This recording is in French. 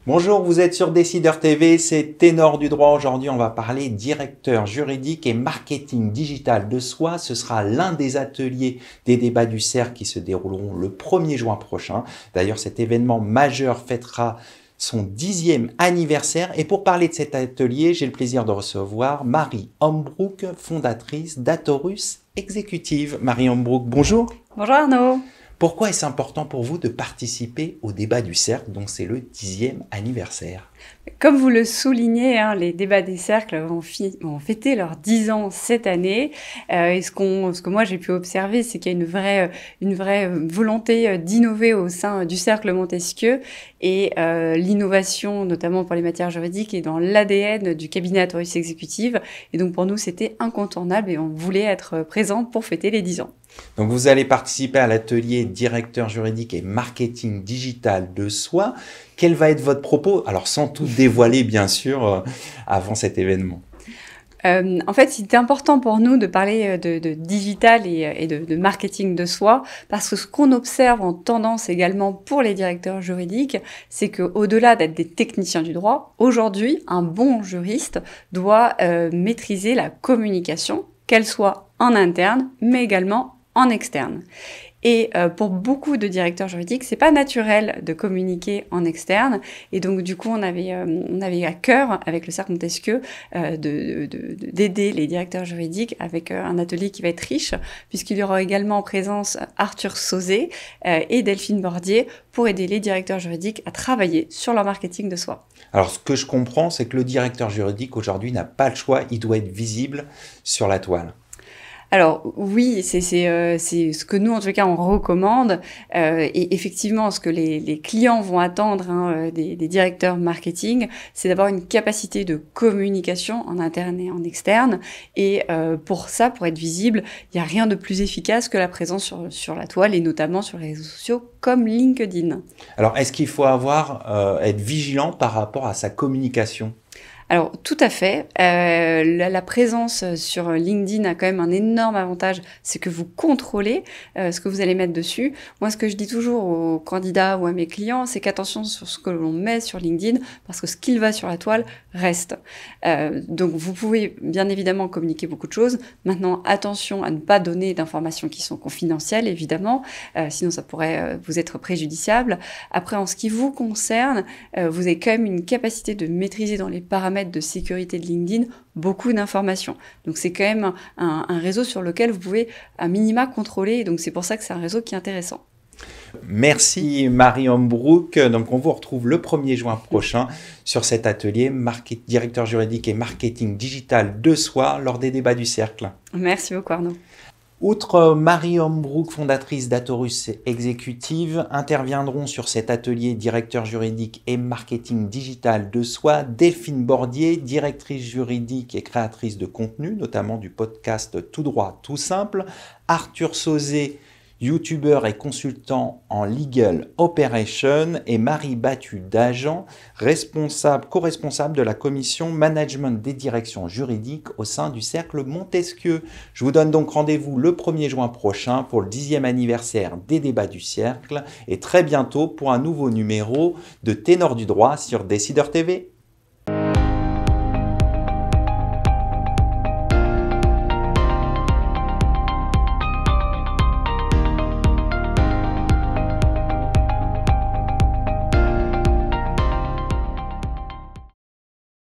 Bonjour, vous êtes sur Décideur TV, c'est Ténor du droit. Aujourd'hui, on va parler directeur juridique et marketing digital de soi. Ce sera l'un des ateliers des débats du cercle qui se dérouleront le 1er juin prochain. D'ailleurs, cet événement majeur fêtera son 10e anniversaire. Et pour parler de cet atelier, j'ai le plaisir de recevoir Marie Hombrook, fondatrice d'Atorus Executive. Marie Hombrook, bonjour. Bonjour Arnaud. Pourquoi est-ce important pour vous de participer au débat du cercle, dont c'est le 10e anniversaire? Comme vous le soulignez, les débats des cercles vont fêter leurs 10 ans cette année. Et ce que moi j'ai pu observer, c'est qu'il y a une vraie volonté d'innover au sein du cercle Montesquieu. Et l'innovation, notamment pour les matières juridiques, est dans l'ADN du cabinet Atorus Executive. Et donc pour nous, c'était incontournable et on voulait être présent pour fêter les 10 ans. Donc vous allez participer à l'atelier directeur juridique et marketing digital de soi. Quel va être votre propos? Alors sans tout dévoiler bien sûr avant cet événement. En fait, c'était important pour nous de parler de digital et de marketing de soi, parce que ce qu'on observe en tendance également pour les directeurs juridiques, c'est qu'au-delà d'être des techniciens du droit, aujourd'hui, un bon juriste doit maîtriser la communication, qu'elle soit en interne, mais également en externe. Et pour beaucoup de directeurs juridiques, c'est pas naturel de communiquer en externe. Et donc, du coup, on avait à cœur, avec le Cercle Montesquieu, d'aider les directeurs juridiques avec un atelier qui va être riche, puisqu'il y aura également en présence Arthur Sauzet et Delphine Bordier pour aider les directeurs juridiques à travailler sur leur marketing de soi. Alors, ce que je comprends, c'est que le directeur juridique, aujourd'hui, n'a pas le choix. Il doit être visible sur la toile. Alors oui, c'est ce que nous en tout cas on recommande et effectivement ce que les clients vont attendre des directeurs marketing, c'est d'avoir une capacité de communication en interne et en externe et pour ça, pour être visible, il n'y a rien de plus efficace que la présence sur la toile et notamment sur les réseaux sociaux comme LinkedIn. Alors est-ce qu'il faut être vigilant par rapport à sa communication? Alors, tout à fait. La présence sur LinkedIn a quand même un énorme avantage, c'est que vous contrôlez ce que vous allez mettre dessus. Moi, ce que je dis toujours aux candidats ou à mes clients, c'est qu'attention sur ce que l'on met sur LinkedIn, parce que ce qu'il va sur la toile reste. Donc, vous pouvez bien évidemment communiquer beaucoup de choses. Maintenant, attention à ne pas donner d'informations qui sont confidentielles, évidemment, sinon ça pourrait vous être préjudiciable. Après, en ce qui vous concerne, vous avez quand même une capacité de maîtriser dans les paramètres de sécurité de LinkedIn beaucoup d'informations. Donc c'est quand même un réseau sur lequel vous pouvez à minima contrôler, et donc c'est pour ça que c'est un réseau qui est intéressant. Merci Marie Hombrook. Donc on vous retrouve le 1er juin prochain sur cet atelier directeur juridique et marketing digital de soi lors des débats du cercle. Merci beaucoup Arnaud. Outre Marie Hombrook, fondatrice d'Atorus Executive, interviendront sur cet atelier directeur juridique et marketing digital de soi Delphine Bordier, directrice juridique et créatrice de contenu, notamment du podcast Tout droit, tout simple, Arthur Sauzet, youtubeur et consultant en legal operation, et Marie Battu-Dagen, co-responsable de la commission management des directions juridiques au sein du Cercle Montesquieu. Je vous donne donc rendez-vous le 1er juin prochain pour le 10e anniversaire des débats du Cercle et très bientôt pour un nouveau numéro de Ténor du droit sur Décideur TV.